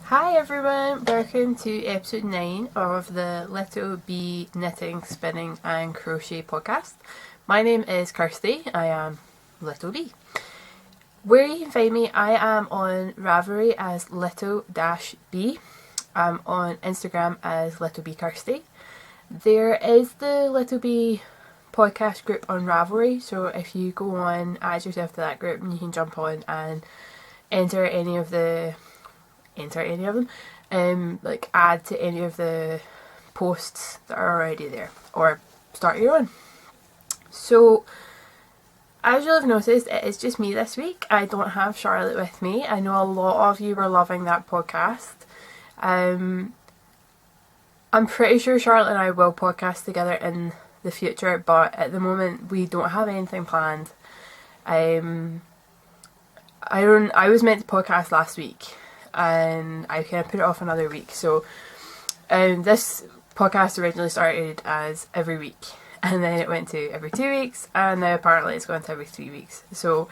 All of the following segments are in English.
Hi everyone, welcome to episode 9 of the Little Bee Knitting, Spinning and Crochet podcast. My name is Kirsty, I am Little Bee. Where you can find me, I am on Ravelry as Little-Bee. I'm on Instagram as Little Bee Kirsty. There is the Little Bee podcast group on Ravelry, so if you go on, add yourself to that group and you can jump on and enter any of them, like add to any of the posts that are already there, or start your own. So as you'll have noticed, it is just me this week. I don't have Charlotte with me. I know a lot of you were loving that podcast. I'm pretty sure Charlotte and I will podcast together in the future, but at the moment we don't have anything planned. I was meant to podcast last week and I kind of put it off another week. So this podcast originally started as every week, and then it went to every 2 weeks, and now apparently it's gone to every 3 weeks. So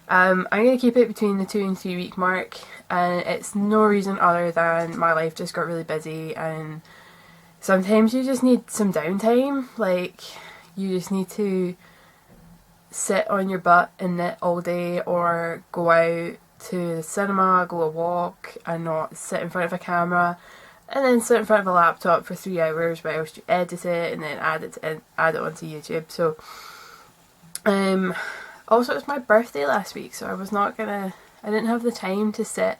I'm going to keep it between the 2 and 3 week mark, and it's no reason other than my life just got really busy, and sometimes you just need some downtime. Like, you just need to sit on your butt and knit all day, or go out to the cinema, go a walk, and not sit in front of a camera and then sit in front of a laptop for 3 hours whilst you edit it and then add it onto YouTube. So also it's my birthday last week, so I didn't have the time to sit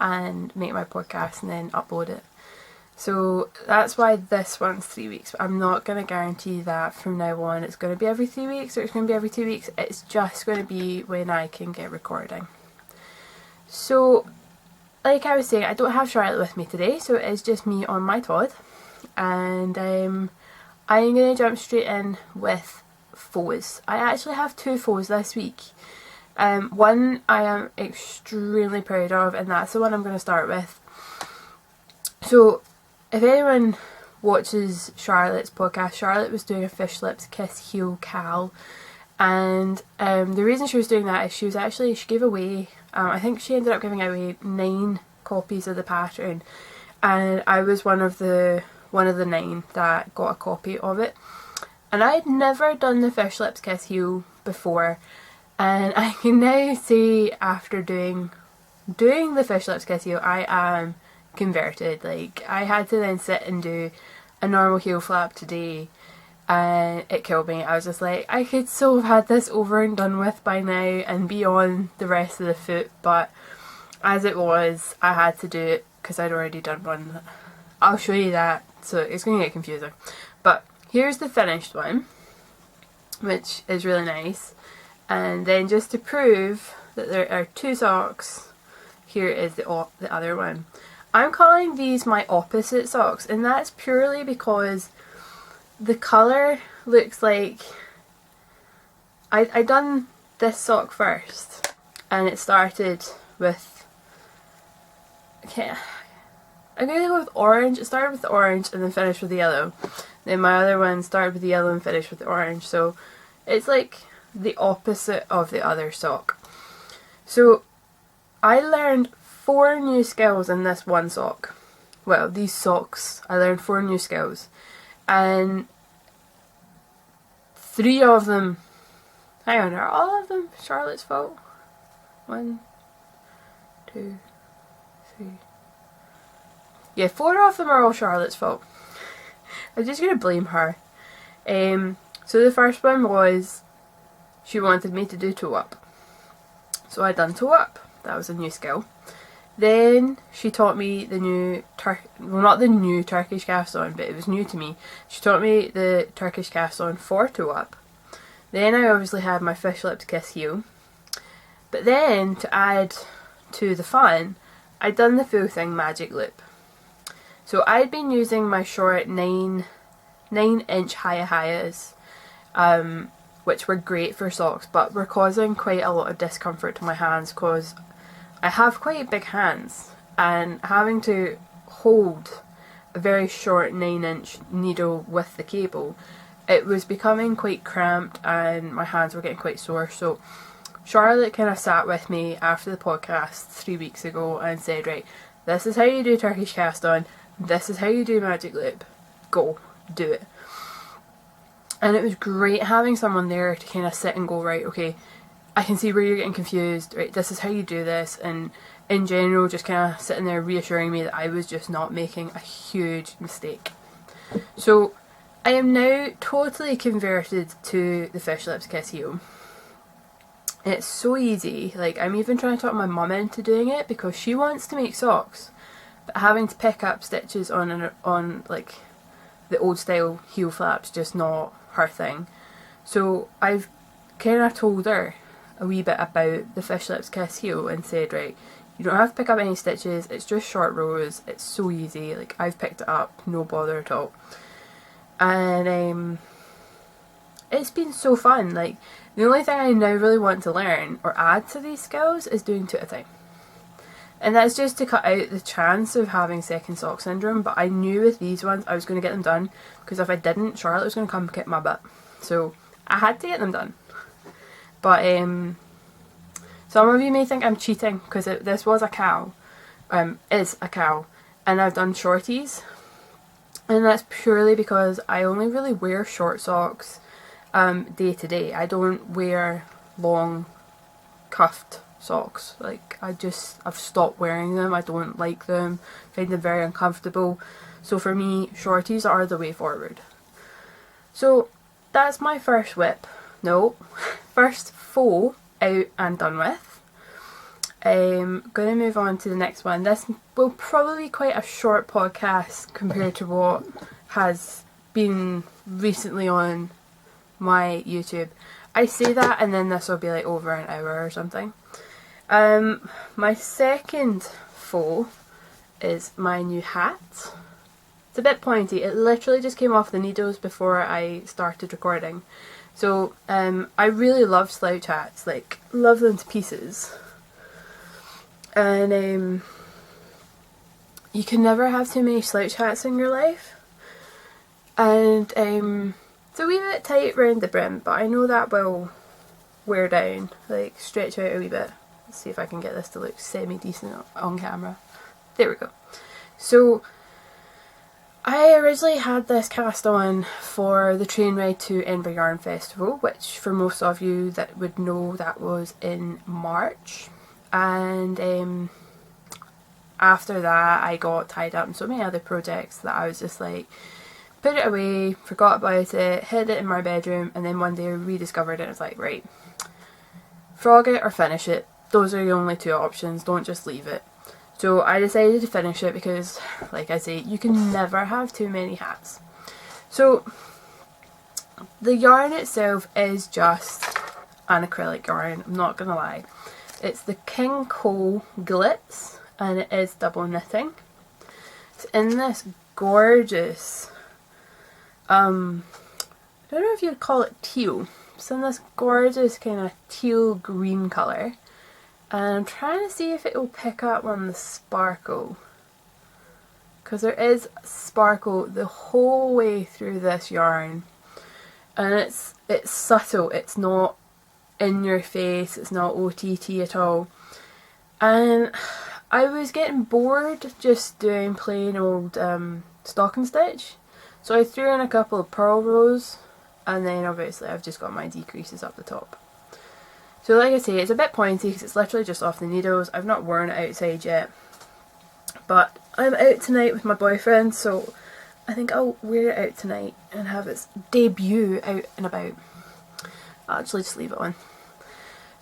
and make my podcast and then upload it. So that's why this one's 3 weeks, but I'm not going to guarantee that from now on it's going to be every 3 weeks or it's going to be every 2 weeks. It's just going to be when I can get recording. So, like I was saying, I don't have Charlotte with me today, so it is just me on my Todd, and I'm going to jump straight in with faux. I actually have 2 faux this week. One I am extremely proud of, and that's the one I'm going to start with. So, if anyone watches Charlotte's podcast, Charlotte was doing a Fish Lips Kiss Heel Cal, and the reason she was doing that is she gave away, I think she ended up giving away 9 copies of the pattern, and I was one of the 9 that got a copy of it. And I'd never done the Fish Lips Kiss Heel before, and I can now say after doing the Fish Lips Kiss Heel, I am converted. Like, I had to then sit and do a normal heel flap today, and it killed me. I was just like, I could so have had this over and done with by now and be on the rest of the foot, but as it was, I had to do it because I'd already done one. I'll show you that, so it's going to get confusing. But here's the finished one, which is really nice. And then just to prove that there are 2 socks, here is the other one. I'm calling these my opposite socks, and that's purely because the colour looks like I done this sock first, and it started with, okay, I'm going to go with orange. It started with the orange and then finished with the yellow. Then my other one started with the yellow and finished with the orange, so it's like the opposite of the other sock. So I learned 4 new skills in this one sock. Well, these socks, I learned 4 new skills, and 3 of them, hang on, are all of them Charlotte's fault? 1, 2, 3. Yeah, 4 of them are all Charlotte's fault. I'm just gonna blame her. So the first one was, she wanted me to do toe up. So I done toe up. That was a new skill. Then she taught me the new not the new Turkish cast on, but it was new to me. She taught me the Turkish cast on for toe up. Then I obviously had my Fish Lips Kiss Heel. But then, to add to the fun, I'd done the full thing magic loop. So I'd been using my short 9-inch Hayahayas, which were great for socks, but were causing quite a lot of discomfort to my hands because I have quite big hands, and having to hold a very short 9-inch needle with the cable, it was becoming quite cramped and my hands were getting quite sore. So Charlotte kind of sat with me after the podcast 3 weeks ago and said, right, this is how you do Turkish cast on, this is how you do magic loop, go, do it. And it was great having someone there to kind of sit and go, right, okay, I can see where you're getting confused, right, this is how you do this, and in general just kind of sitting there reassuring me that I was just not making a huge mistake. So I am now totally converted to the Fish Lips Kiss Heel. It's so easy, like I'm even trying to talk my mum into doing it because she wants to make socks, but having to pick up stitches on like the old style heel flaps just not her thing. So I've kind of told her a wee bit about the Fish Lips Kiss Heel and said, right, you don't have to pick up any stitches, it's just short rows, it's so easy, like I've picked it up, no bother at all. And it's been so fun. Like the only thing I now really want to learn or add to these skills is doing two at a time. And that's just to cut out the chance of having second sock syndrome, but I knew with these ones I was going to get them done because if I didn't, Charlotte was going to come kick my butt. So I had to get them done. But some of you may think I'm cheating because this was a cow, is a cow, and I've done shorties, and that's purely because I only really wear short socks day to day. I don't wear long cuffed socks. Like I've stopped wearing them. I don't like them, find them very uncomfortable. So for me, shorties are the way forward. So that's my first whip. No, first faux out and done with. Going to move on to the next one. This will probably be quite a short podcast compared to what has been recently on my YouTube. I say that and then this will be like over an hour or something. My second faux is my new hat. It's a bit pointy. It literally just came off the needles before I started recording. So I really love slouch hats, like love them to pieces. And you can never have too many slouch hats in your life. And it's a wee bit tight round the brim, but I know that will wear down, like stretch out a wee bit. Let's see if I can get this to look semi-decent on camera. There we go. So I originally had this cast on for the train ride to Edinburgh Yarn Festival, which for most of you that would know that was in March. And after that I got tied up in so many other projects that I was just like, put it away, forgot about it, hid it in my bedroom, and then one day I rediscovered it and it's like, right, frog it or finish it. Those are the only two options, don't just leave it. So I decided to finish it because, like I say, you can never have too many hats. So the yarn itself is just an acrylic yarn, I'm not gonna lie. It's the King Cole Glitz and it is double knitting. It's in this gorgeous, I don't know if you'd call it teal. It's in this gorgeous kind of teal green colour. And I'm trying to see if it will pick up on the sparkle, because there is sparkle the whole way through this yarn, and it's subtle, it's not in your face, it's not OTT at all. And I was getting bored just doing plain old stocking stitch, so I threw in a couple of purl rows, and then obviously I've just got my decreases up the top. So like I say, it's a bit pointy because it's literally just off the needles. I've not worn it outside yet. But I'm out tonight with my boyfriend, so I think I'll wear it out tonight and have its debut out and about. I'll actually just leave it on.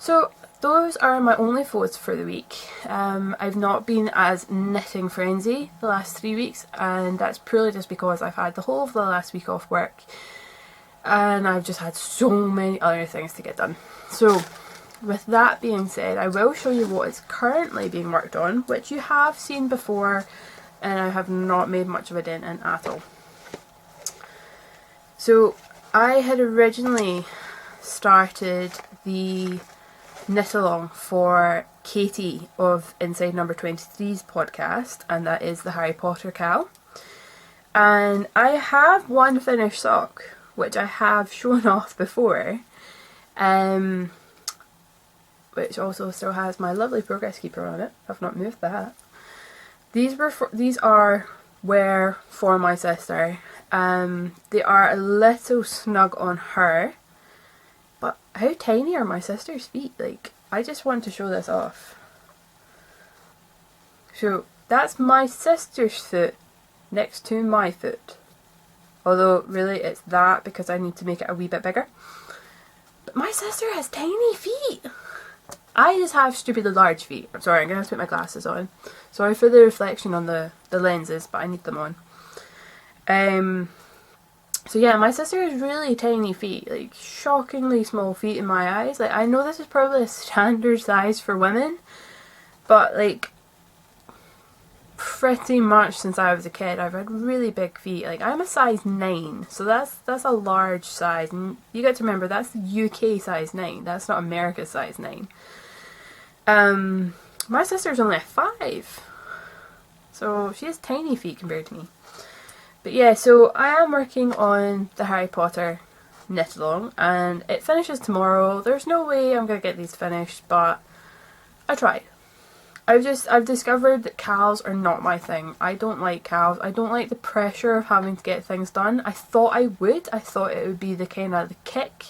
So those are my only photos for the week. I've not been as knitting frenzy the last 3 weeks, and that's purely just because I've had the whole of the last week off work. And I've just had so many other things to get done. So with that being said, I will show you what is currently being worked on, which you have seen before and I have not made much of a dent in at all. So I had originally started the knit along for Katie of Inside Number 23's podcast, and that is the Harry Potter Cal. And I have one finished sock, which I have shown off before. Which also still has my lovely progress keeper on it. I've not moved that. These were for my sister. They are a little snug on her, but how tiny are my sister's feet? Like, I just want to show this off. So that's my sister's foot next to my foot. Although really it's that because I need to make it a wee bit bigger. But my sister has tiny feet. I just have stupidly large feet. I'm sorry, I'm going to have to put my glasses on. Sorry for the reflection on the lenses, but I need them on. So yeah, my sister has really tiny feet. Like, shockingly small feet in my eyes. Like, I know this is probably a standard size for women. But, like, pretty much since I was a kid, I've had really big feet. Like, I'm a size 9, so that's a large size. And you got to remember, that's the UK size 9. That's not America's size 9. My sister's only a 5. So she has tiny feet compared to me. But yeah, so I am working on the Harry Potter knit along, and it finishes tomorrow. There's no way I'm going to get these finished, but I tried. I've discovered that calves are not my thing. I don't like calves. I don't like the pressure of having to get things done. I thought I would. I thought it would be the kind of the kick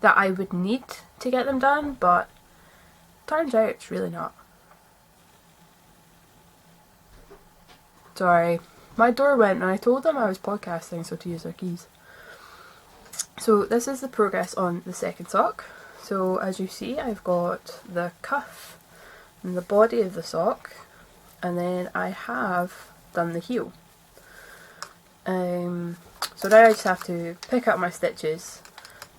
that I would need to get them done, but turns out it's really not. Sorry. My door went and I told them I was podcasting, so to use their keys. So this is the progress on the second sock. So as you see, I've got the cuff and the body of the sock, and then I have done the heel. So now I just have to pick up my stitches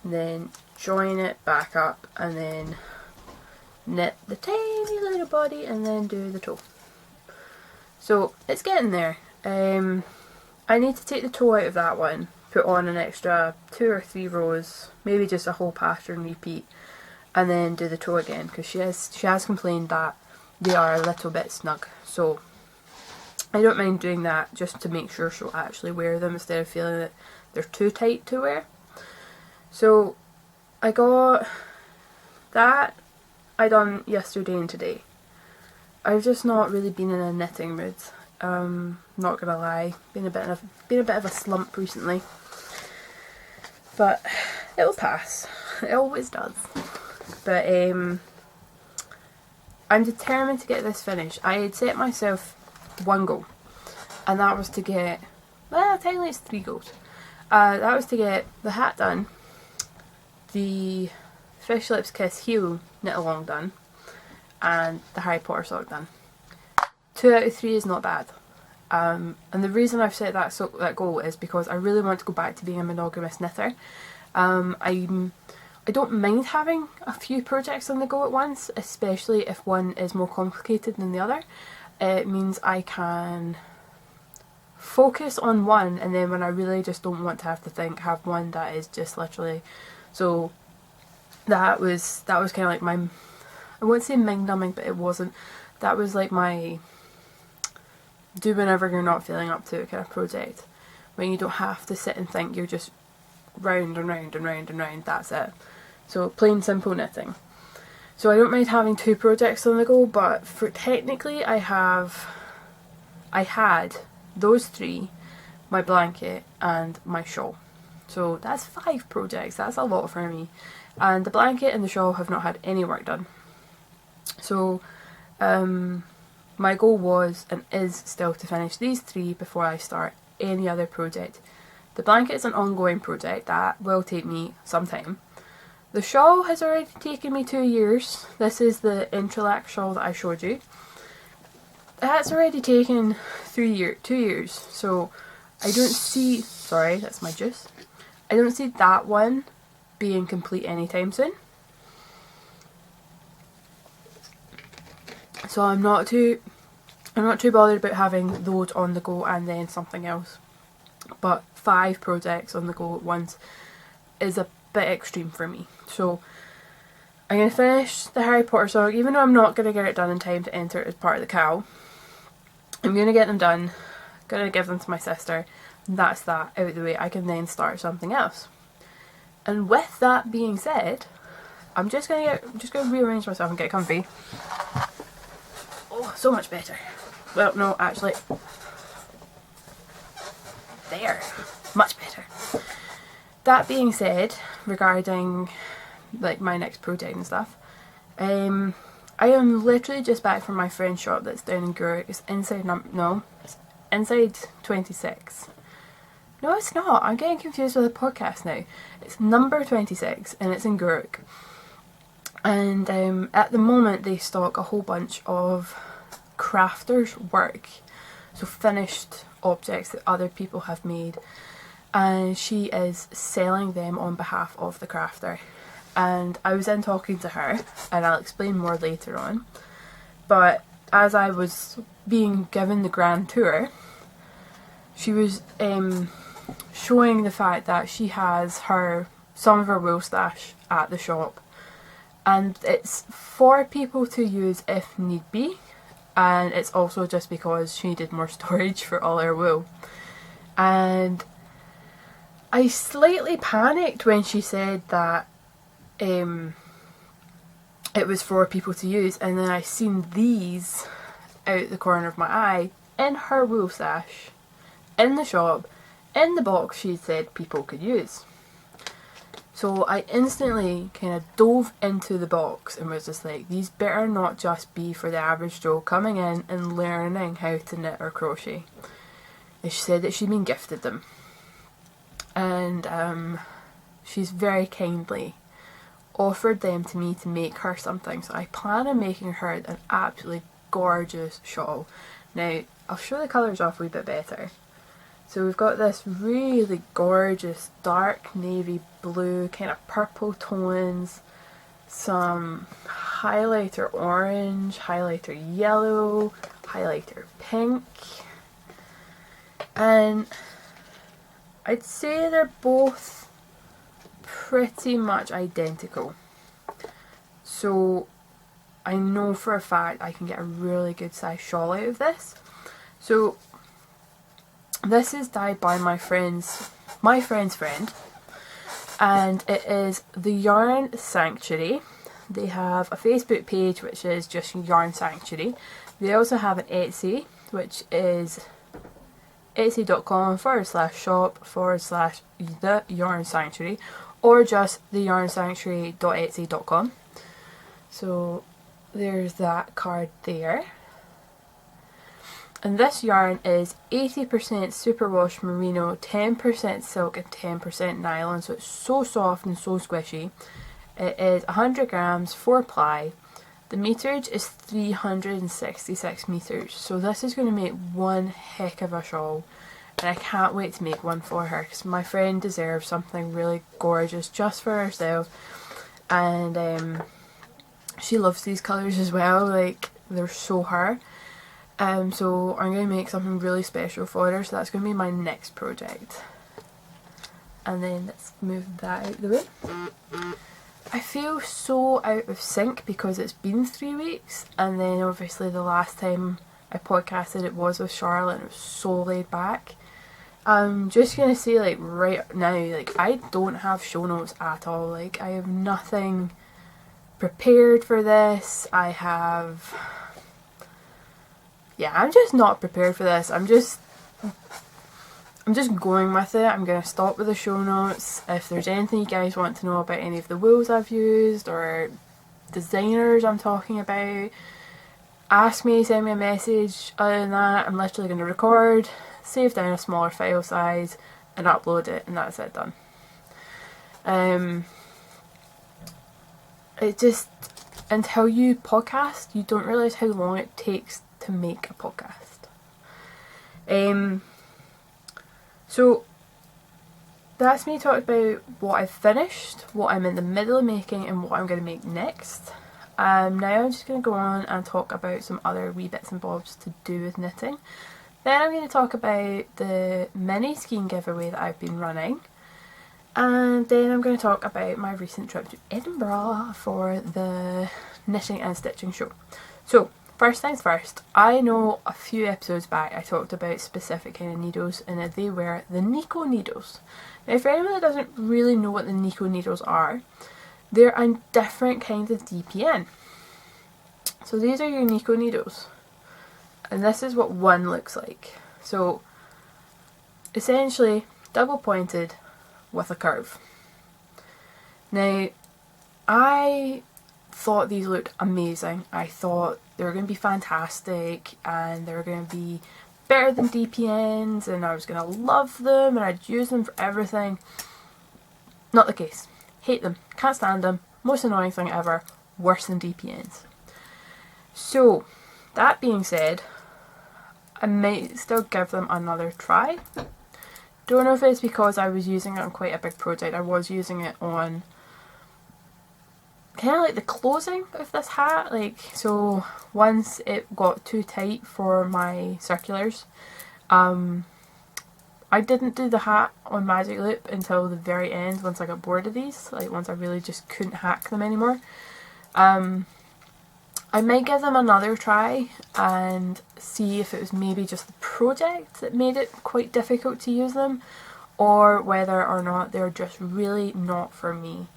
and then join it back up and then knit the tiny little body and then do the toe. So it's getting there. I need to take the toe out of that one, put on an extra 2 or 3 rows, maybe just a whole pattern repeat, and then do the toe again, because she has complained that they are a little bit snug. So I don't mind doing that just to make sure she'll actually wear them instead of feeling that they're too tight to wear. So I got that I done yesterday and today. I've just not really been in a knitting mood. Not gonna lie, been a bit of a slump recently, but it'll pass. It always does. But I'm determined to get this finished. I had set myself one goal, and that was to get, well, technically it's 3 goals. That was to get the hat done, the Fish Lips Kiss heel knit along done, and the Harry Potter sock done. 2 out of 3 is not bad. And the reason I've set that goal is because I really want to go back to being a monogamous knitter. I don't mind having a few projects on the go at once, especially if one is more complicated than the other. It means I can focus on one, and then when I really just don't want to have to think, have one that is just literally. So that was kind of like my, I won't say mind numbing, but it wasn't. That was like my do whenever you're not feeling up to it kind of project, when you don't have to sit and think, you're just round and round and round and round, that's it. So plain simple knitting. So I don't mind having 2 projects on the go, but for technically I had those 3, my blanket and my shawl. So that's 5 projects, that's a lot for me. And the blanket and the shawl have not had any work done. So my goal was and is still to finish these 3 before I start any other project. The blanket is an ongoing project that will take me some time. The shawl has already taken me 2 years. This is the Intralac shawl that I showed you. That's already taken 2 years. So I don't see, sorry, that's my juice. I don't see that one being complete anytime soon. So I'm not too bothered about having those on the go and then something else. But 5 projects on the go at once is a bit extreme for me. So I'm going to finish the Harry Potter sock, even though I'm not going to get it done in time to enter it as part of the cowl. I'm going to get them done, going to give them to my sister, and that's that out of the way. I can then start something else. And with that being said, I'm just going to rearrange myself and get comfy. Oh, so much better. well, no, actually, there, much better. That being said, regarding like my next project and stuff, I am literally just back from my friend's shop that's down in Gurk. It's inside it's inside 26. No, it's not. I'm getting confused with the podcast now. It's number 26 and it's in Gurk. And at the moment they stock a whole bunch of crafters' work, so finished objects that other people have made, and she is selling them on behalf of the crafter. And I was in talking to her, and I'll explain more later on, but as I was being given the grand tour, she was showing the fact that she has some of her wool stash at the shop, and it's for people to use if need be, and it's also just because she needed more storage for all her wool. And I slightly panicked when she said that it was for people to use, and then I seen these out the corner of my eye in her wool stash in the shop in the box she said people could use. So I instantly kind of dove into the box and was just like, these better not just be for the average Joe coming in and learning how to knit or crochet. And she said that she'd been gifted them, and she's very kindly offered them to me to make her something. So I plan on making her an absolutely gorgeous shawl. Now I'll show the colours off a wee bit better. So we've got this really gorgeous dark navy blue, kind of purple tones, some highlighter orange, highlighter yellow, highlighter pink, and I'd say they're both pretty much identical. So I know for a fact I can get a really good size shawl out of this. So this is dyed by my friend's friend, and it is the Yarn Sanctuary. They have a Facebook page which is just Yarn Sanctuary. They also have an Etsy, which is etsy.com/shop/the Yarn Sanctuary, or just theyarnsanctuary.etsy.com. So there's that card there. And this yarn is 80% superwash merino, 10% silk and 10% nylon, so it's so soft and so squishy. It is 100 grams, 4 ply. The meterage is 366 meters, so this is going to make one heck of a shawl, and I can't wait to make one for her because my friend deserves something really gorgeous just for herself, and she loves these colours as well, like they're so her. So I'm going to make something really special for her, so that's going to be my next project. And then let's move that out of the way. I feel so out of sync because it's been 3 weeks, and then obviously the last time I podcasted it was with Charlotte and it was so laid back. I'm just going to say, like, right now, like, I don't have show notes at all. Like, I have nothing prepared for this. I'm just not prepared for this. I'm just going with it. I'm going to stop with the show notes. If there's anything you guys want to know about any of the wools I've used or designers I'm talking about, ask me, send me a message. Other than that, I'm literally going to record, save down a smaller file size and upload it, and that's it, done. It just, until you podcast, you don't realise how long it takes to make a podcast. So that's me talking about what I've finished, what I'm in the middle of making, and what I'm going to make next. Now I'm just going to go on and talk about some other wee bits and bobs to do with knitting. Then I'm going to talk about the mini skein giveaway that I've been running. And then I'm going to talk about my recent trip to Edinburgh for the knitting and stitching show. So, first things first, I know a few episodes back I talked about specific kind of needles, and they were the Nico needles. Now, for anyone that doesn't really know what the Nico needles are, they're a different kind of DPN. So these are your Nico needles. and this is what one looks like. So essentially double pointed with a curve. Now I thought these looked amazing. I thought they were going to be fantastic and they were going to be better than DPNs and I was going to love them and I'd use them for everything. Not the case. Hate them. Can't stand them. Most annoying thing ever. Worse than DPNs. So, that being said, I might still give them another try. Don't know if it's because I was using it on quite a big project. I was using it on kind of like the closing of this hat, like, so once it got too tight for my circulars, I didn't do the hat on Magic Loop until the very end, once I got bored of these, like once I really just couldn't hack them anymore. I might give them another try and see if it was maybe just the project that made it quite difficult to use them, or whether or not they're just really not for me.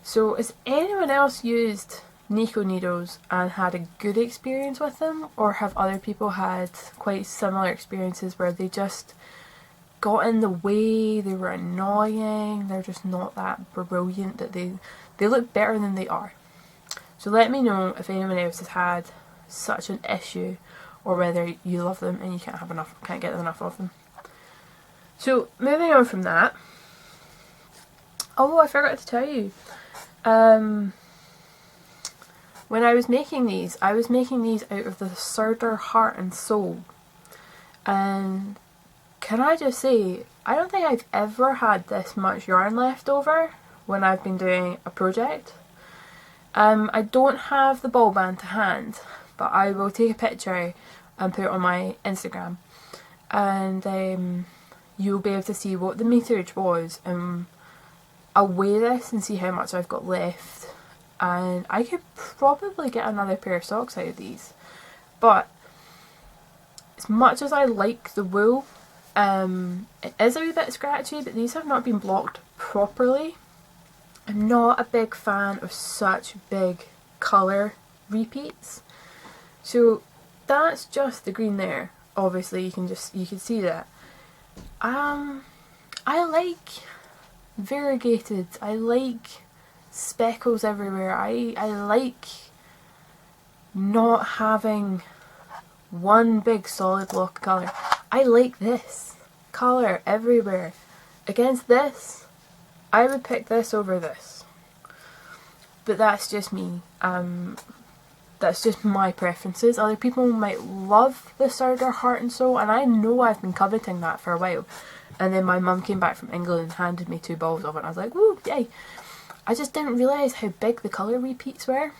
So has anyone else used Nico needles and had a good experience with them, or have other people had quite similar experiences where they just got in the way, they were annoying, they're just not that brilliant, that they look better than they are? So let me know if anyone else has had such an issue, or whether you love them and you can't get enough of them. So moving on from that, oh, I forgot to tell you, when I was making these, I was making these out of the Surder Heart and Soul, and can I just say, I don't think I've ever had this much yarn left over when I've been doing a project. I don't have the ball band to hand, but I will take a picture and put it on my Instagram, and you'll be able to see what the meterage was, and I'll weigh this and see how much I've got left, and I could probably get another pair of socks out of these. But as much as I like the wool, it is a wee bit scratchy, but these have not been blocked properly. I'm not a big fan of such big colour repeats. So that's just the green there. Obviously you can see that. I like variegated, I like speckles everywhere, I like not having one big solid block of colour. I like this colour everywhere. Against this, I would pick this over this. But that's just me. That's just my preferences. Other people might love the Surder Heart and Soul, and I know I've been coveting that for a while. And then my mum came back from England and handed me 2 balls of it, and I was like, woo, yay! I just didn't realise how big the colour repeats were.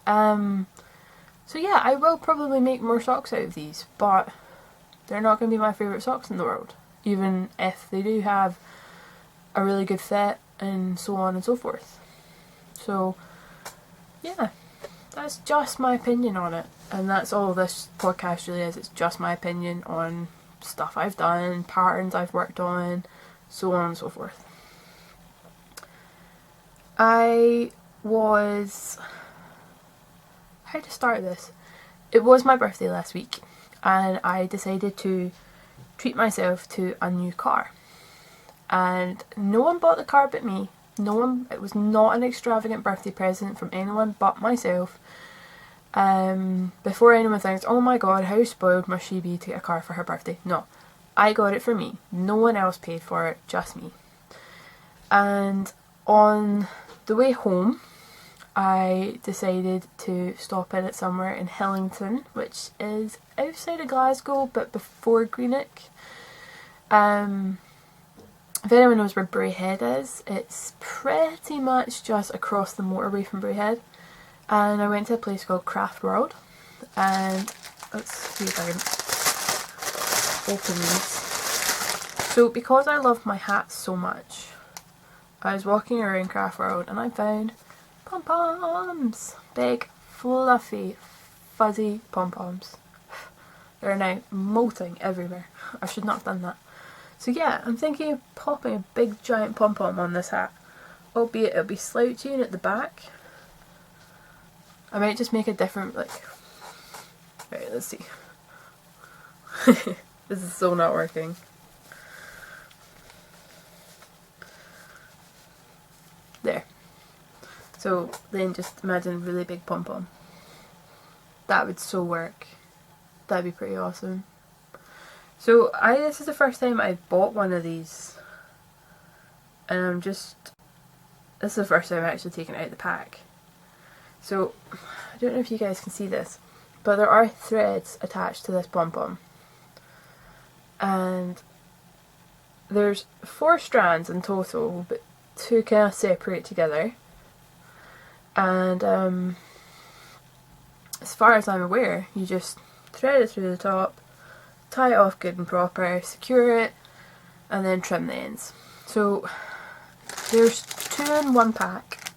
So yeah, I will probably make more socks out of these, but they're not going to be my favourite socks in the world, even if they do have a really good fit and so on and so forth. So yeah, that's just my opinion on it, and that's all this podcast really is. It's just my opinion on stuff I've done, patterns I've worked on, so on and so forth. How to start this? It was my birthday last week, and I decided to treat myself to a new car. And no one bought the car but me. It was not an extravagant birthday present from anyone but myself. Before anyone thinks, oh my god, how spoiled must she be to get a car for her birthday? No, I got it for me. No one else paid for it, just me. And on the way home, I decided to stop in at somewhere in Hillington, which is outside of Glasgow but before Greenock. If anyone knows where Braehead is, it's pretty much just across the motorway from Braehead. And I went to a place called Craft World, and let's see if I can open these. So because I love my hats so much, I was walking around Craft World and I found pom-poms! Big, fluffy, fuzzy pom-poms. They're now molting everywhere. I should not have done that. So yeah, I'm thinking of popping a big giant pom-pom on this hat, albeit it'll be slouching at the back. I might just make a different, right, let's see. This is so not working. There. So then just imagine a really big pom-pom. That would so work. That'd be pretty awesome. So this is the first time I bought one of these. And this is the first time I've actually taken it out of the pack. So, I don't know if you guys can see this, but there are threads attached to this pom-pom. And there's 4 strands in total, but 2 kind of separate together. And as far as I'm aware, you just thread it through the top, tie it off good and proper, secure it, and then trim the ends. So there's 2 in 1 pack,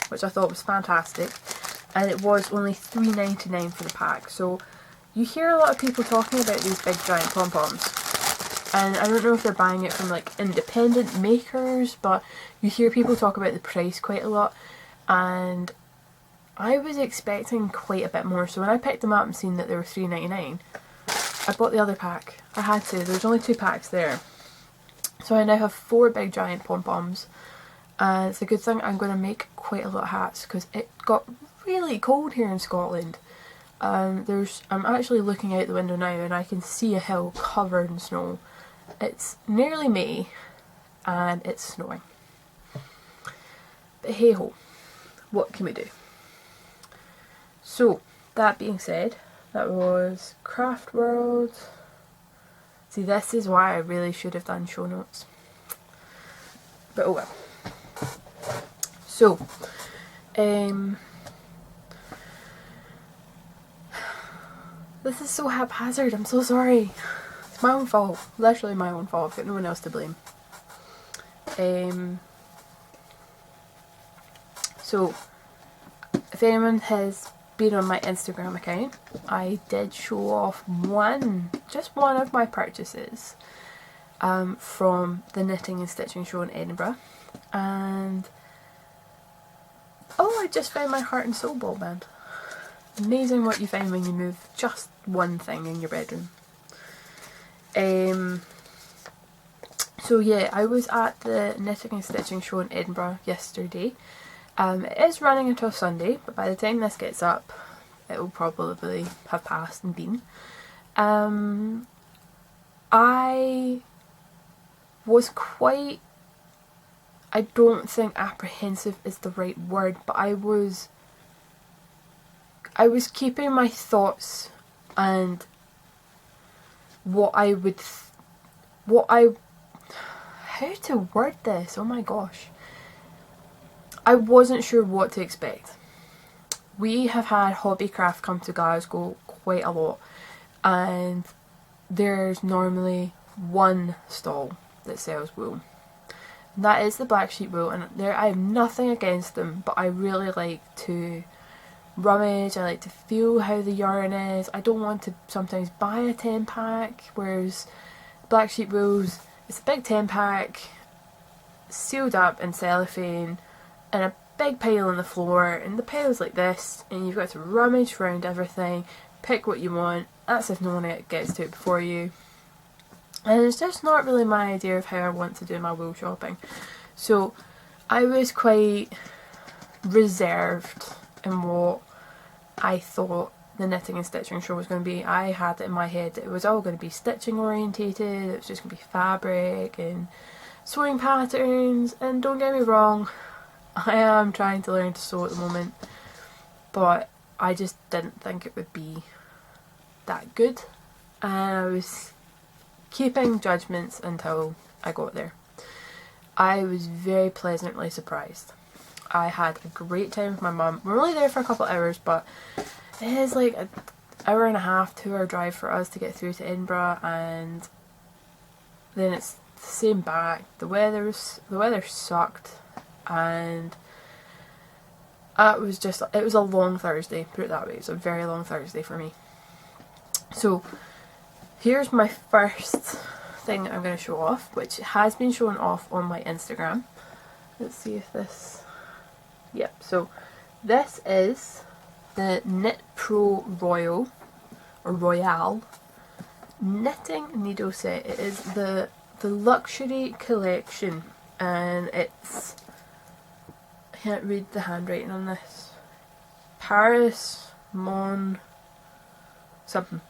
which I thought was fantastic, and it was only $3.99 for the pack. So you hear a lot of people talking about these big giant pom-poms, and I don't know if they're buying it from like independent makers, but you hear people talk about the price quite a lot, and I was expecting quite a bit more. So when I picked them up and seen that they were $3.99, I bought the other pack. I had to. There's only 2 packs there. So I now have 4 big giant pom-poms. And it's a good thing I'm going to make quite a lot of hats, because it got really cold here in Scotland. I'm actually looking out the window now and I can see a hill covered in snow. It's nearly May and it's snowing. But hey ho, what can we do? So, that being said, that was Craft World. See, this is why I really should have done show notes. But oh well. So, this is so haphazard, I'm so sorry. It's my own fault, literally my own fault, I've got no one else to blame. So, if anyone has been on my Instagram account, I did show off just one of my purchases from the knitting and stitching show in Edinburgh, and I just found my heart and soul ball band. Amazing what you find when you move just one thing in your bedroom. So yeah, I was at the knitting and stitching show in Edinburgh yesterday. It is running until Sunday, but by the time this gets up, it will probably have passed and been. I was quite, I don't think apprehensive is the right word, but I was keeping my thoughts and how to word this, oh my gosh. I wasn't sure what to expect. We have had Hobbycraft come to Glasgow quite a lot, and there's normally one stall that sells wool. And that is the Black Sheep Wool, and I have nothing against them, but I really like to rummage, I like to feel how the yarn is. I don't want to sometimes buy a 10 pack, whereas Black Sheep Wool's, it's a big 10 pack, sealed up in cellophane, and a big pile on the floor, and the pile's like this, and you've got to rummage around everything, pick what you want. That's if no one gets to it before you. And it's just not really my idea of how I want to do my wool shopping. So I was quite reserved in what I thought the knitting and stitching show was going to be. I had it in my head that it was all going to be stitching orientated, it was just going to be fabric and sewing patterns, and don't get me wrong, I am trying to learn to sew at the moment, but I just didn't think it would be that good, and I was keeping judgments until I got there. I was very pleasantly surprised. I had a great time with my mum. We're only there for a couple of hours, but it is like an hour and a half, 2 hour drive for us to get through to Edinburgh, and then it's the same back. The weather sucked, and it was a long Thursday, put it that way. It was a very long Thursday for me. So here's my first thing I'm going to show off, which has been shown off on my Instagram. Let's see if this... Yep, so this is the Knit Pro Royale knitting needle set. It is the luxury collection, and it's, I can't read the handwriting on this, Paris Mon something.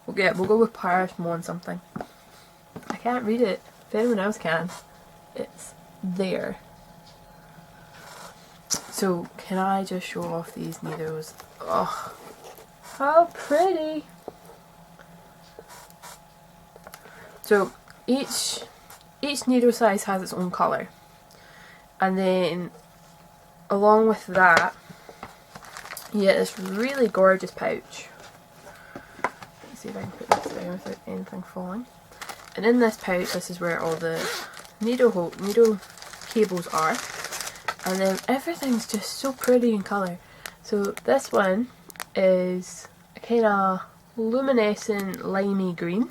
We'll go with Paris Mon something. I can't read it. If anyone else can, it's there. So can I just show off these needles? Oh, how pretty! So each needle size has its own colour, and then along with that you get this really gorgeous pouch. Let's see if I can put this down without anything falling. And in this pouch, this is where all the needle cables are, and then everything's just so pretty in colour. So this one is a kind of luminescent limey green.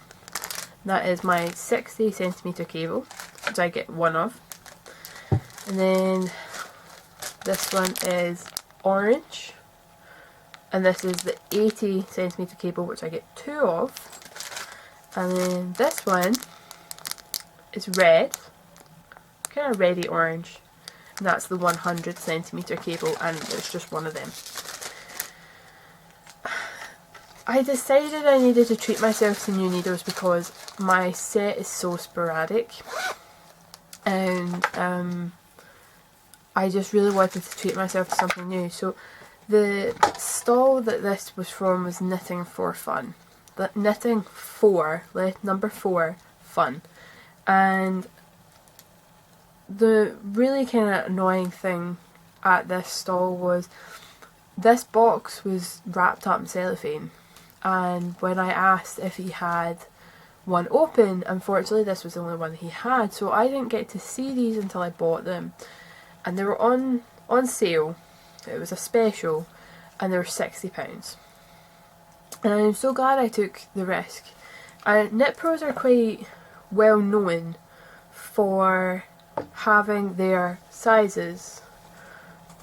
That is my 60cm cable, which I get one of. And then this one is orange, and this is the 80cm cable, which I get two of. And then this one is red, kind of reddy orange, and that's the 100cm cable, and there's just one of them. I decided I needed to treat myself to new needles because my set is so sporadic, and I just really wanted to treat myself to something new. So the stall that this was from was Knitting for Fun. Knitting for, number 4, fun. And the really kind of annoying thing at this stall was this box was wrapped up in cellophane, and when I asked if he had one open, unfortunately this was the only one he had, so I didn't get to see these until I bought them, and they were on sale. It was a special, and they were £60. And I'm so glad I took the risk. And Knit Pros are quite well known for having their sizes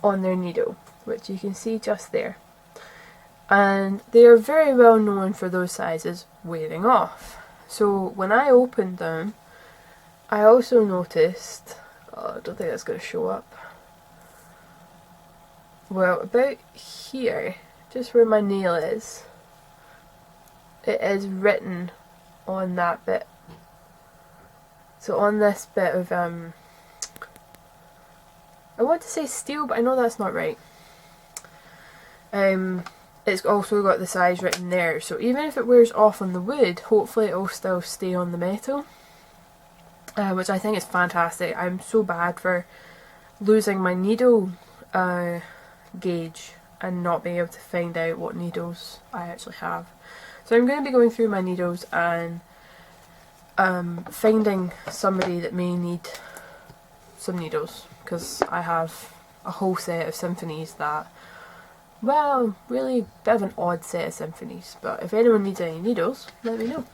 on their needle, which you can see just there. And they are very well known for those sizes wearing off. So when I opened them, I also noticed, oh, I don't think that's going to show up. Well, about here, just where my nail is, it is written on that bit. So on this bit of, I want to say steel, but I know that's not right. It's also got the size written there, so even if it wears off on the wood, hopefully it will still stay on the metal, which I think is fantastic. I'm so bad for losing my needle gauge and not being able to find out what needles I actually have. So I'm going to be going through my needles and finding somebody that may need some needles, because I have a whole set of symphonies that, well, really a bit of an odd set of symphonies, but if anyone needs any needles, let me know.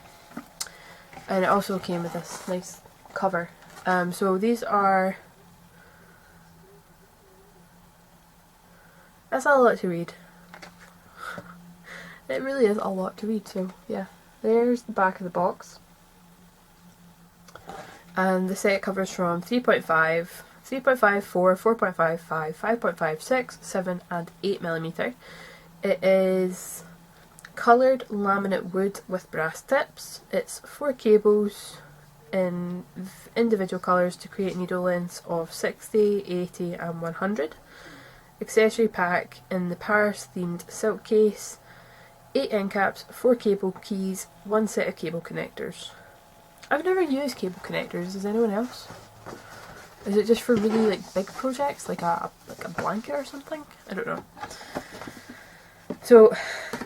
And it also came with this nice cover. So these are, that's a lot to read. It really is a lot to read, so yeah. There's the back of the box. And the set covers from 3.5, 3.5, 4, 4.5, 5, 5.5, 6, 7 and 8mm. It is coloured laminate wood with brass tips. It's 4 cables in individual colours to create needle lengths of 60, 80 and 100. Accessory pack in the Paris themed silk case. 8 end caps, 4 cable keys, 1 set of cable connectors. I've never used cable connectors, does anyone else? Is it just for really big projects, like a blanket or something? I don't know. So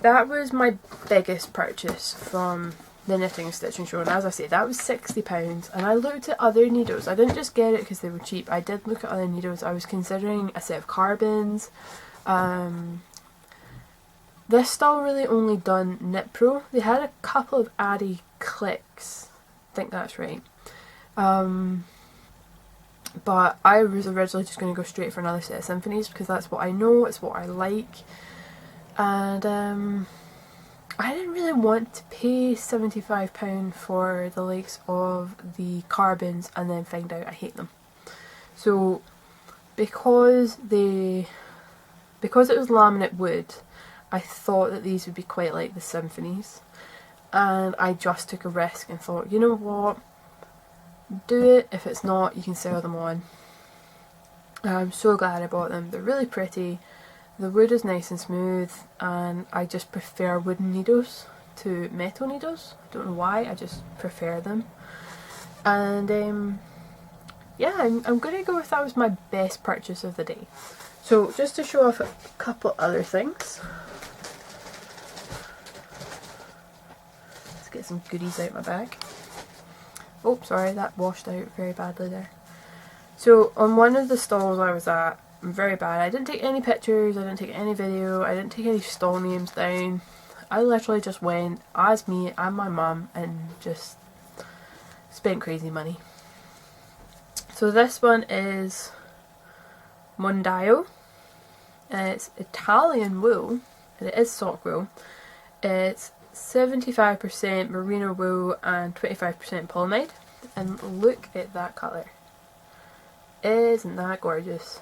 that was my biggest purchase from the Knitting and Stitching Show, and as I say, that was £60, and I looked at other needles. I didn't just get it because they were cheap, I did look at other needles. I was considering a set of carbons. This stall really only done Knit Pro. They had a couple of Addy clicks, I think that's right. But I was originally just going to go straight for another set of symphonies because that's what I know, it's what I like. And I didn't really want to pay £75 for the likes of the carbons and then find out I hate them. So because it was laminate wood, I thought that these would be quite like the symphonies, and I just took a risk and thought, you know what, do it. If it's not, you can sell them on. I'm so glad I bought them. They're really pretty, the wood is nice and smooth, and I just prefer wooden needles to metal needles. I don't know why, I just prefer them. And yeah, I'm going to go with that was my best purchase of the day. So just to show off a couple other things. Let's get some goodies out of my bag. Oh, sorry, that washed out very badly there. So on one of the stalls I was at, very bad, I didn't take any pictures, I didn't take any video, I didn't take any stall names down. I literally just went as me and my mum and just spent crazy money. So this one is Mondaio, and it's Italian wool, and it is sock wool. It's 75% merino wool and 25% polyamide, and look at that colour. Isn't that gorgeous?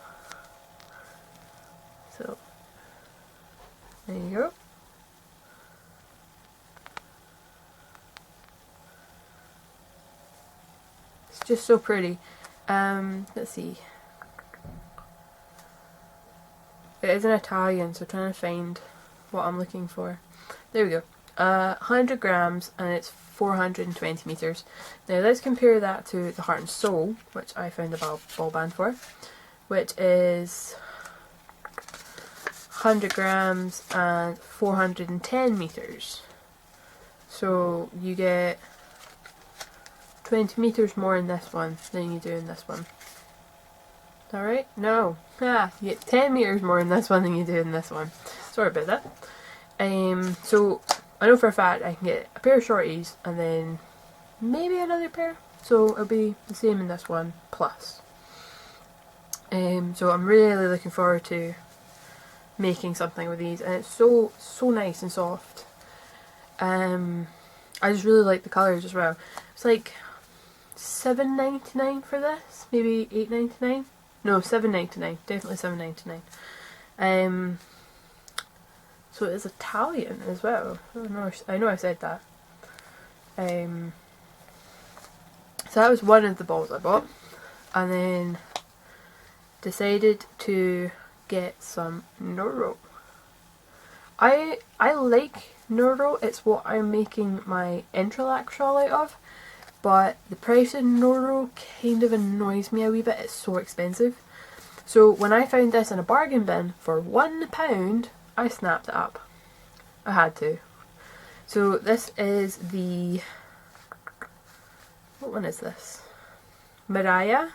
So there you go. It's just so pretty. Let's see. It is in Italian, so trying to find what I'm looking for. There we go. 100 grams, and it's 420 meters. Now let's compare that to the Heart and Soul, which I found a ball band for, which is 100 grams and 410 meters. So you get 20 meters more in this one than you do in this one. Alright? No. You get 10 meters more in this one than you do in this one. Sorry about that. So I know for a fact I can get a pair of shorties and then maybe another pair. So it'll be the same in this one plus. So I'm really looking forward to making something with these, and it's so nice and soft. I just really like the colours as well. It's like $7.99 for this, maybe $8.99. No, $7.99. Definitely $7.99. So it is Italian as well. I know I said that. So that was one of the balls I bought, and then decided to get some Noro. I like Noro. It's what I'm making my Intralac shawl out of, but the price of Noro kind of annoys me a wee bit. It's so expensive. So when I found this in a bargain bin for £1, I snapped it up. I had to. So this is the, what one is this? Maria.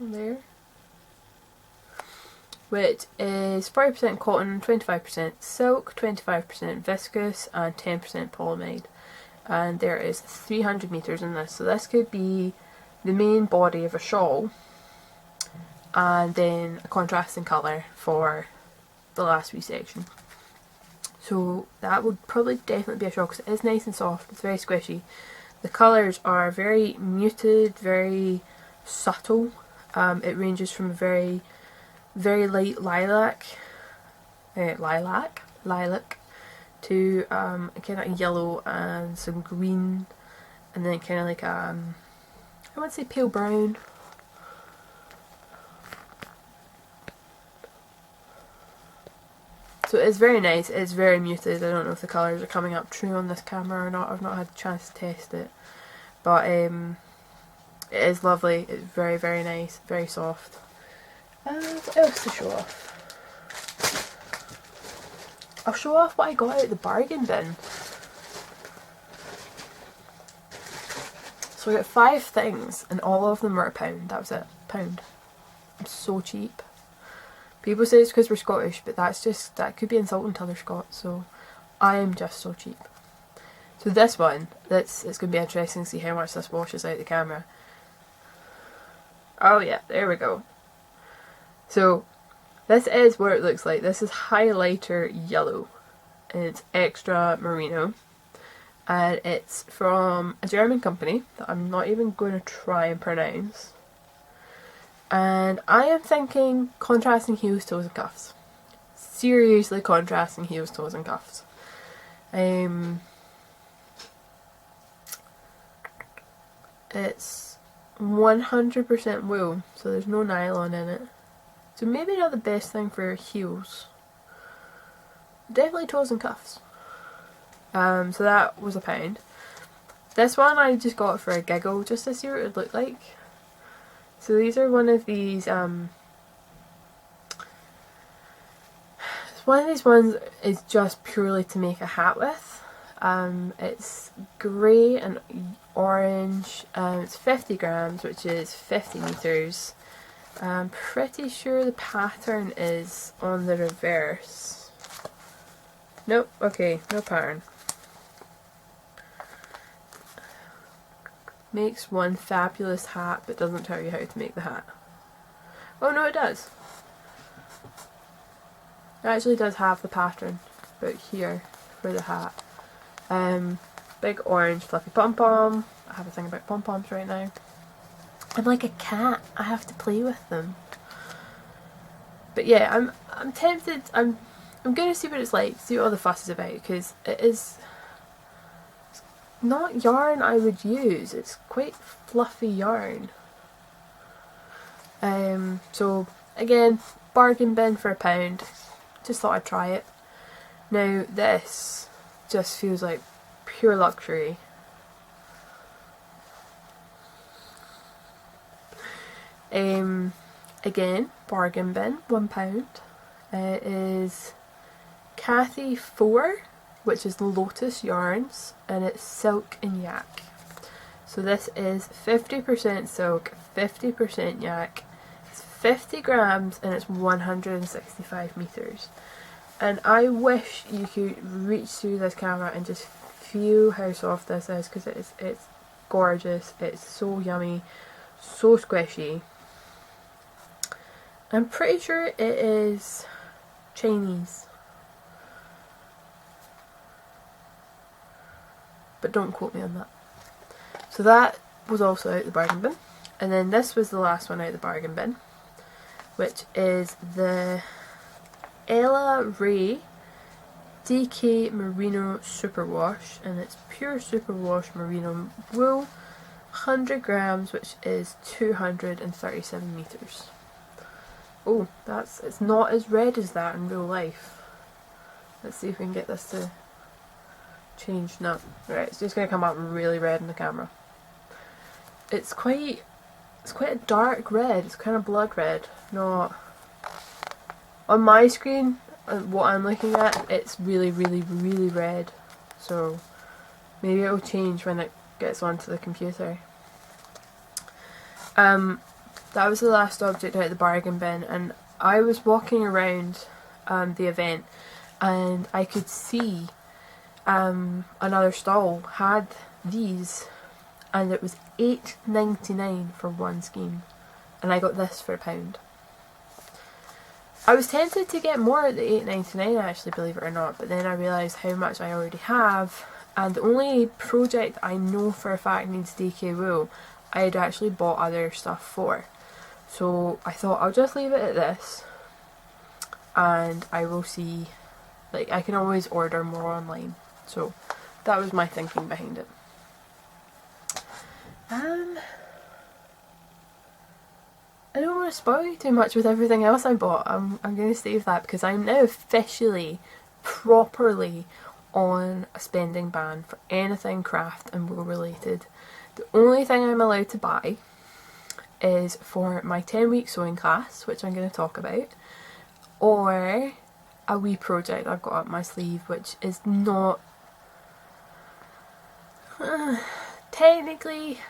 There. Which is 40% cotton, 25% silk, 25% viscose, and 10% polyamide. And there is 300 meters in this. So this could be the main body of a shawl, and then a contrasting colour for the last wee section. So that would probably definitely be a shawl because it is nice and soft. It's very squishy. The colours are very muted, very subtle. It ranges from a very light lilac to kind of yellow and some green, and then kind of like I would say pale brown. So it's very nice. It's very muted. I don't know if the colours are coming up true on this camera or not. I've not had a chance to test it, but it is lovely. It's very, very nice, very soft. What else to show off? I'll show off what I got out of the bargain bin. So I got 5 things, and all of them were £1. That was it, £1. I'm so cheap. People say it's because we're Scottish, but that could be insulting to other Scots, so I am just so cheap. So this one, it's going to be interesting to see how much this washes out the camera. Oh yeah, there we go. So This is what it looks like. This is highlighter yellow. And it's extra merino. And it's from a German company that I'm not even going to try and pronounce. And I am thinking contrasting heels, toes and cuffs. Seriously contrasting heels, toes and cuffs. It's 100% wool, so there's no nylon in it. So maybe not the best thing for heels. Definitely toes and cuffs. So that was £1. This one I just got for a giggle, just to see what it would look like. So these are one of these, one of these ones is just purely to make a hat with. It's grey and orange, it's 50 grams, which is 50 metres. I'm pretty sure the pattern is on the reverse. Nope, okay, no pattern. Makes one fabulous hat, but doesn't tell you how to make the hat. Oh no, it does. It actually does have the pattern, but here for the hat. Big orange fluffy pom-pom. I have a thing about pom-poms right now. I'm like a cat. I have to play with them. But yeah, I'm tempted. I'm going to see what it's like. See what all the fuss is about, because it's not yarn I would use. It's quite fluffy yarn. So again, bargain bin for £1. Just thought I'd try it. Now this just feels like pure luxury. Again, bargain bin, £1. It is Cathy 4, which is Lotus yarns, and it's silk and yak. So this is 50% silk, 50% yak. It's 50 grams and it's 165 metres. And I wish you could reach through this camera and just feel how soft this is, because it's gorgeous. It's so yummy, so squishy. I'm pretty sure it is Chinese, but don't quote me on that. So that was also out the bargain bin. And then this was the last one out the bargain bin, which is the Ella Ray DK Merino Superwash, and it's pure superwash merino wool, 100 grams, which is 237 metres. Oh, it's not as red as that in real life. Let's see if we can get this to change. No, right, it's just going to come out really red in the camera. It's quite a dark red. It's kind of blood red. Not on my screen. What I'm looking at, it's really, really, really red. So maybe it will change when it gets onto the computer. That was the last object out of the bargain bin, and I was walking around the event and I could see another stall had these, and it was £8.99 for one scheme, and I got this for £1. I was tempted to get more at the £8.99 actually, believe it or not, but then I realised how much I already have, and the only project I know for a fact needs DK wool I had actually bought other stuff for. So I thought I'll just leave it at this, and I will see, like, I can always order more online. So that was my thinking behind it. I don't want to spoil you too much with everything else I bought. I'm going to save that, because I'm now officially, properly on a spending ban for anything craft and wool related. The only thing I'm allowed to buy is for my 10-week sewing class, which I'm going to talk about, or a wee project I've got up my sleeve, which is not technically...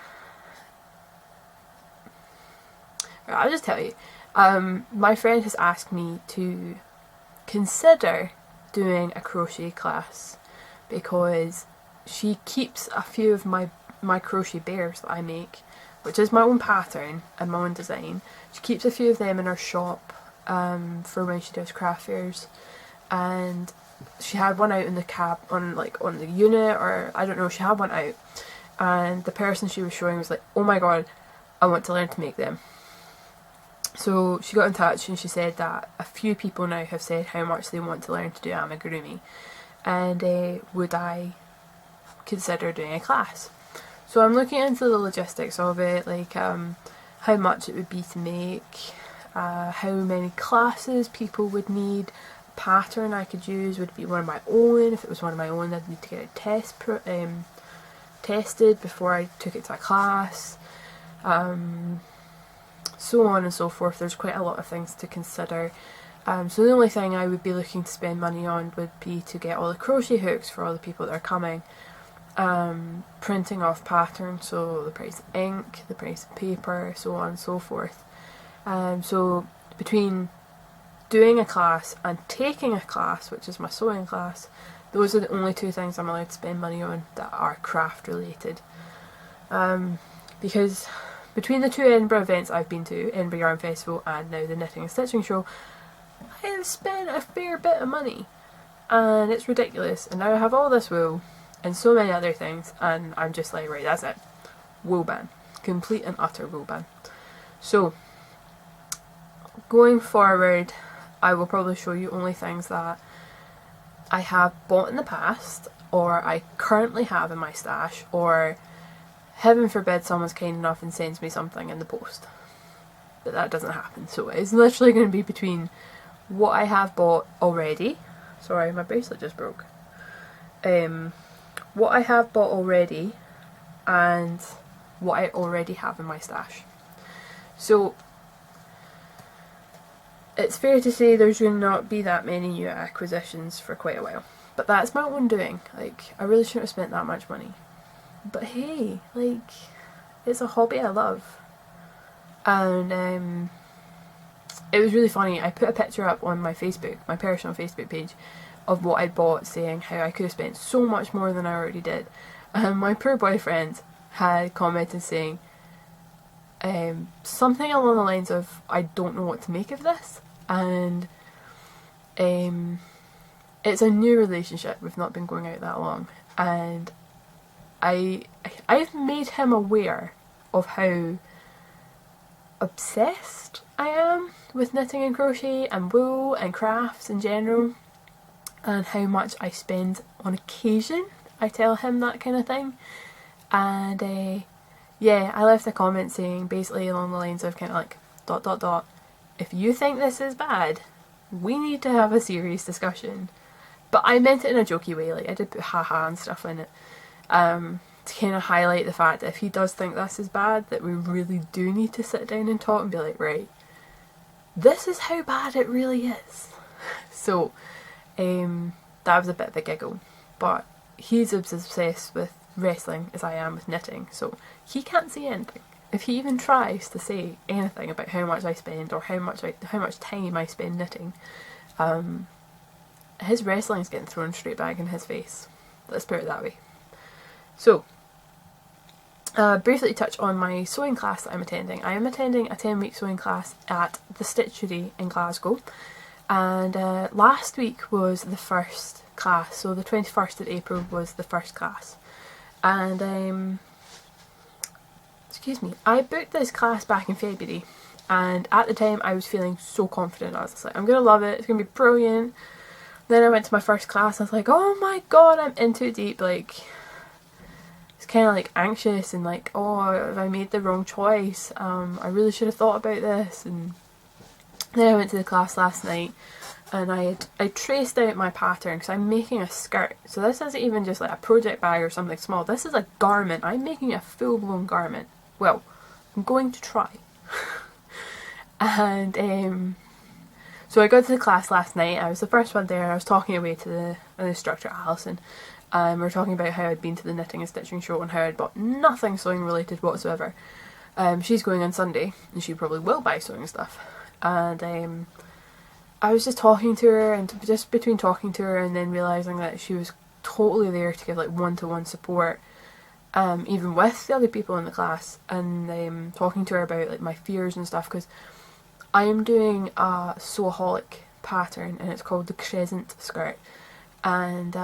I'll just tell you. My friend has asked me to consider doing a crochet class, because she keeps a few of my crochet bears that I make, which is my own pattern and my own design. She keeps a few of them in her shop, for when she does craft fairs, and she had one out in the cab on the unit, or I don't know, she had one out, and the person she was showing was like, oh my god, I want to learn to make them. So she got in touch and she said that a few people now have said how much they want to learn to do amigurumi, and would I consider doing a class. So I'm looking into the logistics of it, like how much it would be to make, how many classes people would need, pattern I could use, would it be one of my own? If it was one of my own, I'd need to get it tested before I took it to a class, so on and so forth. There's quite a lot of things to consider. So the only thing I would be looking to spend money on would be to get all the crochet hooks for all the people that are coming, printing off patterns, so the price of ink, the price of paper, so on and so forth. So between doing a class and taking a class, which is my sewing class, those are the only two things I'm allowed to spend money on that are craft related. Because between the two Edinburgh events I've been to, Edinburgh Yarn Festival and now the Knitting and Stitching Show, I have spent a fair bit of money, and it's ridiculous. And now I have all this wool and so many other things, and I'm just like, right, that's it, wool ban, complete and utter wool ban. So going forward, I will probably show you only things that I have bought in the past, or I currently have in my stash, or heaven forbid someone's kind enough and sends me something in the post. But that doesn't happen, so it's literally going to be between what I have bought already. Sorry, my bracelet just broke. What I have bought already and what I already have in my stash. So it's fair to say there's going to not be that many new acquisitions for quite a while. But that's my own doing. Like, I really shouldn't have spent that much money. But hey, like, it's a hobby I love. And it was really funny. I put a picture up on my Facebook, my personal Facebook page, of what I'd bought, saying how I could have spent so much more than I already did. And my poor boyfriend had commented saying something along the lines of, I don't know what to make of this. And it's a new relationship. We've not been going out that long. And I've made him aware of how obsessed I am with knitting and crochet and wool and crafts in general, and how much I spend on occasion. I tell him that kind of thing, and yeah, I left a comment saying basically along the lines of kind of like ... if you think this is bad, we need to have a serious discussion. But I meant it in a jokey way, like I did put haha and stuff in it, to kind of highlight the fact that if he does think this is bad, that we really do need to sit down and talk and be like, right, this is how bad it really is. So that was a bit of a giggle, but he's as obsessed with wrestling as I am with knitting, so he can't say anything. If he even tries to say anything about how much I spend or how much time I spend knitting, his wrestling's getting thrown straight back in his face. Let's put it that way. So, briefly touch on my sewing class that I'm attending. I am attending a 10-week sewing class at the Stitchery in Glasgow, and last week was the first class, so the 21st of April was the first class. And excuse me, I booked this class back in February, and at the time I was feeling so confident. I was just like, I'm gonna love it, it's gonna be brilliant. Then I went to my first class and I was like, oh my god, I'm in too deep. Like, it's kind of like anxious and like, oh, have I made the wrong choice? I really should have thought about this. And then I went to the class last night, and I traced out my pattern because I'm making a skirt. So this isn't even just like a project bag or something small. This is a garment. I'm making a full-blown garment. Well, I'm going to try. And so I got to the class last night. I was the first one there. I was talking away to the instructor, Alison. We were talking about how I'd been to the Knitting and Stitching Show and how I'd bought nothing sewing related whatsoever. She's going on Sunday, and she probably will buy sewing stuff. And I was just talking to her, and just between talking to her and then realising that she was totally there to give like one-to-one support, even with the other people in the class, and talking to her about like my fears and stuff, because I am doing a Sewaholic pattern and it's called the Crescent skirt, and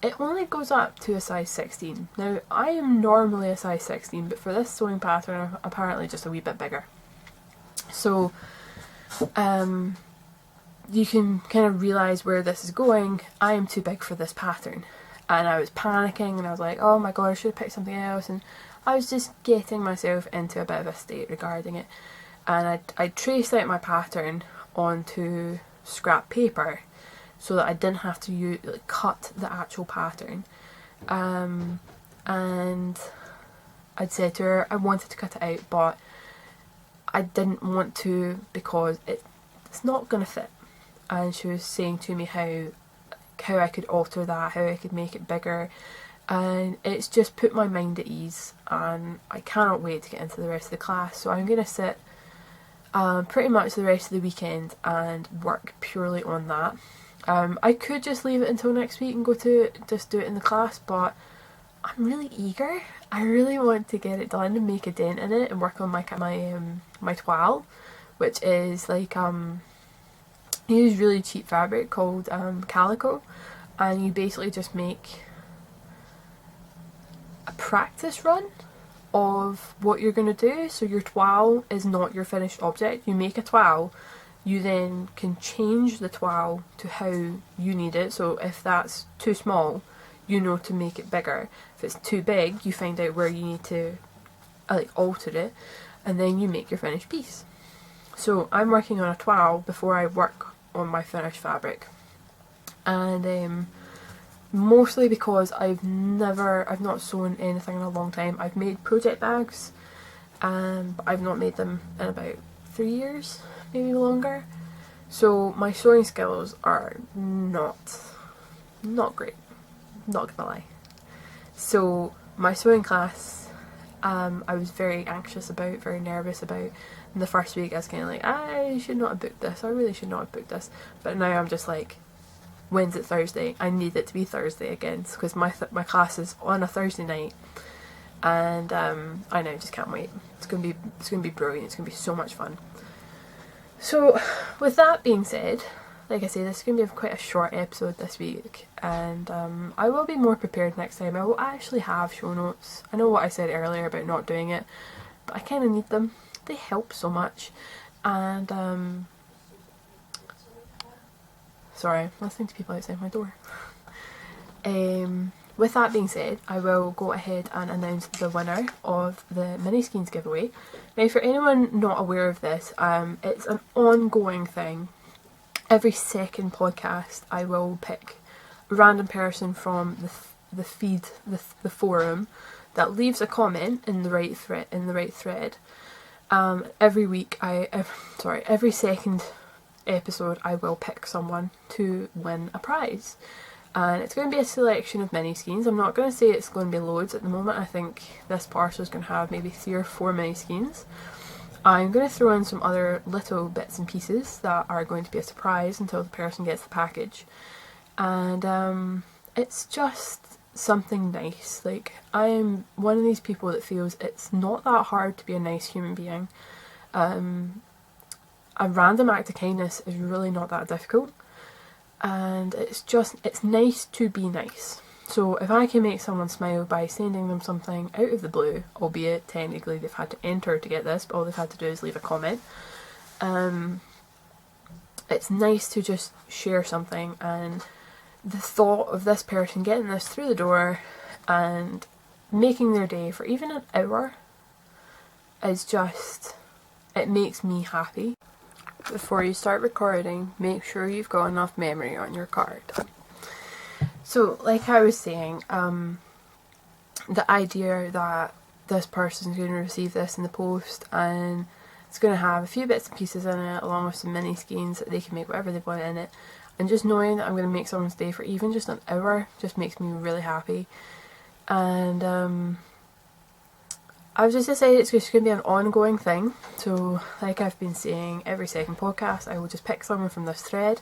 it only goes up to a size 16. Now I am normally a size 16, but for this sewing pattern I'm apparently just a wee bit bigger. So you can kind of realise where this is going. I am too big for this pattern, and I was panicking and I was like, oh my god, I should have picked something else, and I was just getting myself into a bit of a state regarding it. And I traced out my pattern onto scrap paper so that I didn't have to cut the actual pattern. And I'd said to her I wanted to cut it out, but I didn't want to because it's not going to fit. And she was saying to me how I could alter that, how I could make it bigger, and it's just put my mind at ease, and I cannot wait to get into the rest of the class. So I'm going to sit pretty much the rest of the weekend and work purely on that. I could just leave it until next week and just do it in the class, but I'm really eager. I really want to get it done and make a dent in it and work on my toile, which is like you use really cheap fabric called calico, and you basically just make a practice run of what you're going to do. So your toile is not your finished object. You make a toile, you then can change the toile to how you need it. So if that's too small, you know to make it bigger. If it's too big, you find out where you need to alter it, and then you make your finished piece. So I'm working on a toile before I work on my finished fabric, and mostly because I've not sewn anything in a long time. I've made project bags, but I've not made them in about 3 years, maybe longer. So my sewing skills are not great, not gonna lie. So my sewing class, I was very anxious about, very nervous about. In the first week I was kind of like, I should not have booked this, I really should not have booked this. But now I'm just like, when's it Thursday? I need it to be Thursday again, because my class is on a Thursday night, and I know, just can't wait. It's gonna be brilliant. It's gonna be so much fun. So with that being said, like I say, this is gonna be quite a short episode this week, and I will be more prepared next time. I will actually have show notes. I know what I said earlier about not doing it, but I kind of need them. They help so much, and sorry, I'm listening to people outside my door. With that being said, I will go ahead and announce the winner of the mini skeins giveaway. Now, for anyone not aware of this, it's an ongoing thing. Every second podcast, I will pick a random person from the feed, the forum, that leaves a comment in the right thread. Every week, every second episode, I will pick someone to win a prize, and it's going to be a selection of mini skeins. I'm not going to say it's going to be loads at the moment. I think this parcel is going to have maybe 3 or 4 mini skeins. I'm going to throw in some other little bits and pieces that are going to be a surprise until the person gets the package, and it's just something nice. Like, I am one of these people that feels it's not that hard to be a nice human being. A random act of kindness is really not that difficult, and it's nice to be nice. So if I can make someone smile by sending them something out of the blue, albeit technically they've had to enter to get this, but all they've had to do is leave a comment, it's nice to just share something, and the thought of this person getting this through the door and making their day for even an hour is just, it makes me happy. Before you start recording, make sure you've got enough memory on your card. So, like I was saying, the idea that this person's going to receive this in the post, and it's going to have a few bits and pieces in it, along with some mini skeins that they can make whatever they want in it, and just knowing that I'm going to make someone's day for even just an hour just makes me really happy. And I've just decided it's just going to be an ongoing thing. So, like I've been saying, every second podcast I will just pick someone from this thread,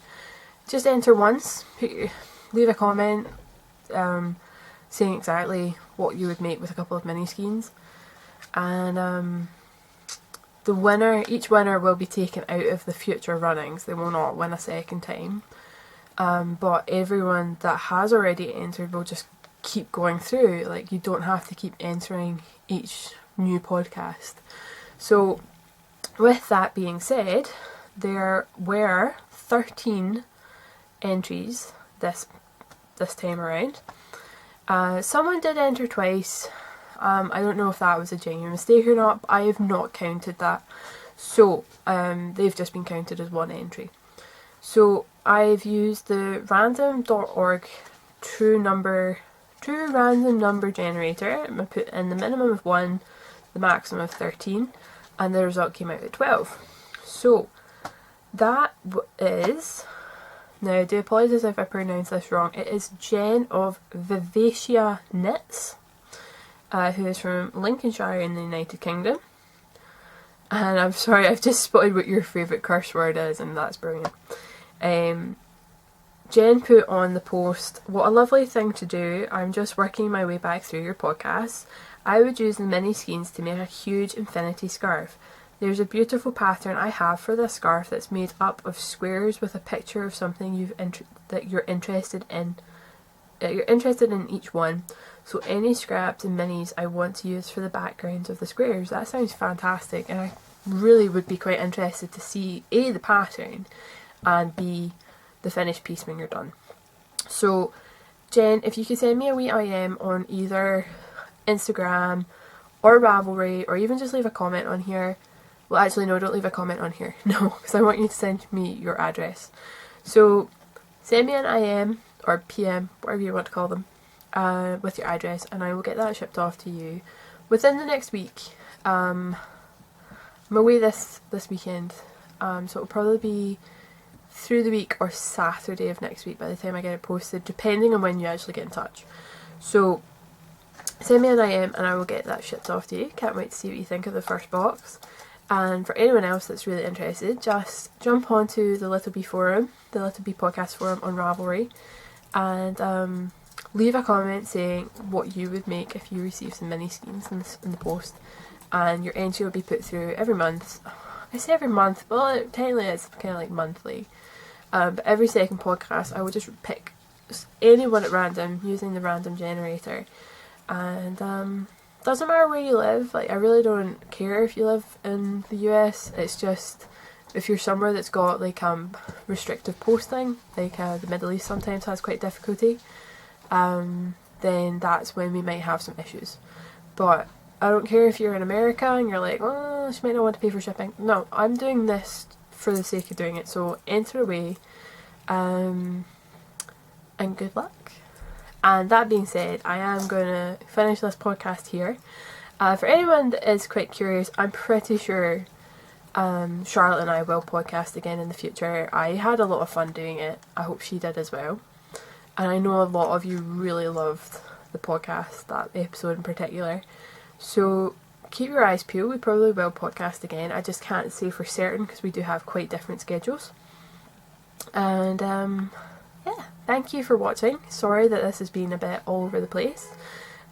just enter once, leave a comment saying exactly what you would make with a couple of mini skeins, and each winner will be taken out of the future runnings. They will not win a second time. But everyone that has already entered will just keep going through. Like, you don't have to keep entering each new podcast. So with that being said, there were 13 entries this time around. Someone did enter twice. I don't know if that was a genuine mistake or not, but I have not counted that. So they've just been counted as one entry. So I've used the random.org true random number generator. I put in the minimum of 1, the maximum of 13, and the result came out at 12. So that is, now I do apologise if I pronounce this wrong, it is Jen of Vivacia Knits, who is from Lincolnshire in the United Kingdom. And I'm sorry, I've just spotted what your favourite curse word is, and that's brilliant. Jen put on the post, what a lovely thing to do. I'm just working my way back through your podcasts. I would use the mini skeins to make a huge infinity scarf. There's a beautiful pattern I have for this scarf that's made up of squares with a picture of something that you're interested in. You're interested in each one. So any scraps and minis I want to use for the backgrounds of the squares. That sounds fantastic, and I really would be quite interested to see A, the pattern, and B, the finished piece when you're done. So Jen, if you could send me a wee IM on either Instagram or Ravelry, or even just leave a comment on here. Well, actually no, don't leave a comment on here. No, because I want you to send me your address. So send me an IM or PM, whatever you want to call them, with your address, and I will get that shipped off to you within the next week. I'm away this weekend, so it'll probably be through the week or Saturday of next week by the time I get it posted, depending on when you actually get in touch. So send me an IM and I will get that shipped off to you. Can't wait to see what you think of the first box. And for anyone else that's really interested, just jump onto the Little Bee forum, the Little Bee podcast forum on Ravelry, and leave a comment saying what you would make if you received some mini skeins in the post, and your entry will be put through every month. I say every month, well, technically it's kind of like monthly, but every second podcast I will just pick anyone at random using the random generator, and doesn't matter where you live. Like, I really don't care if you live in the US. It's just if you're somewhere that's got like restrictive posting, like the Middle East sometimes has quite difficulty, then that's when we might have some issues. But I don't care if you're in America and you're like, oh, she might not want to pay for shipping. No, I'm doing this for the sake of doing it. So enter away, and good luck. And that being said, I am going to finish this podcast here. For anyone that is quite curious, I'm pretty sure Charlotte and I will podcast again in the future. I had a lot of fun doing it. I hope she did as well. And I know a lot of you really loved the podcast, that episode in particular. So keep your eyes peeled. We probably will podcast again. I just can't say for certain because we do have quite different schedules. And yeah, thank you for watching. Sorry that this has been a bit all over the place.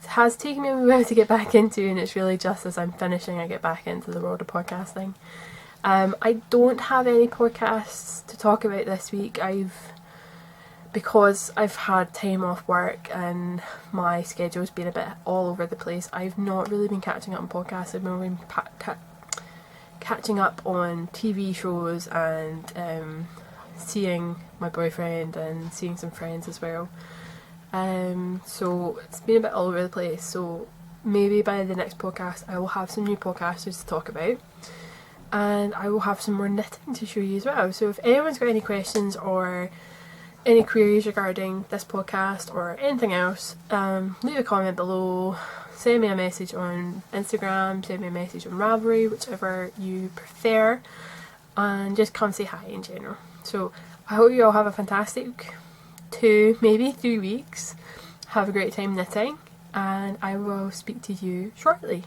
It has taken me a while to get back into, and it's really just as I'm finishing I get back into the world of podcasting. I don't have any podcasts to talk about this week. Because I've had time off work and my schedule's been a bit all over the place, I've not really been catching up on podcasts. I've been catching up on TV shows and seeing my boyfriend and seeing some friends as well. So it's been a bit all over the place. So maybe by the next podcast I will have some new podcasters to talk about, and I will have some more knitting to show you as well. So if anyone's got any questions or any queries regarding this podcast or anything else, leave a comment below, send me a message on Instagram, send me a message on Ravelry, whichever you prefer, and just come say hi in general. So I hope you all have a fantastic 2, maybe 3 weeks. Have a great time knitting, and I will speak to you shortly.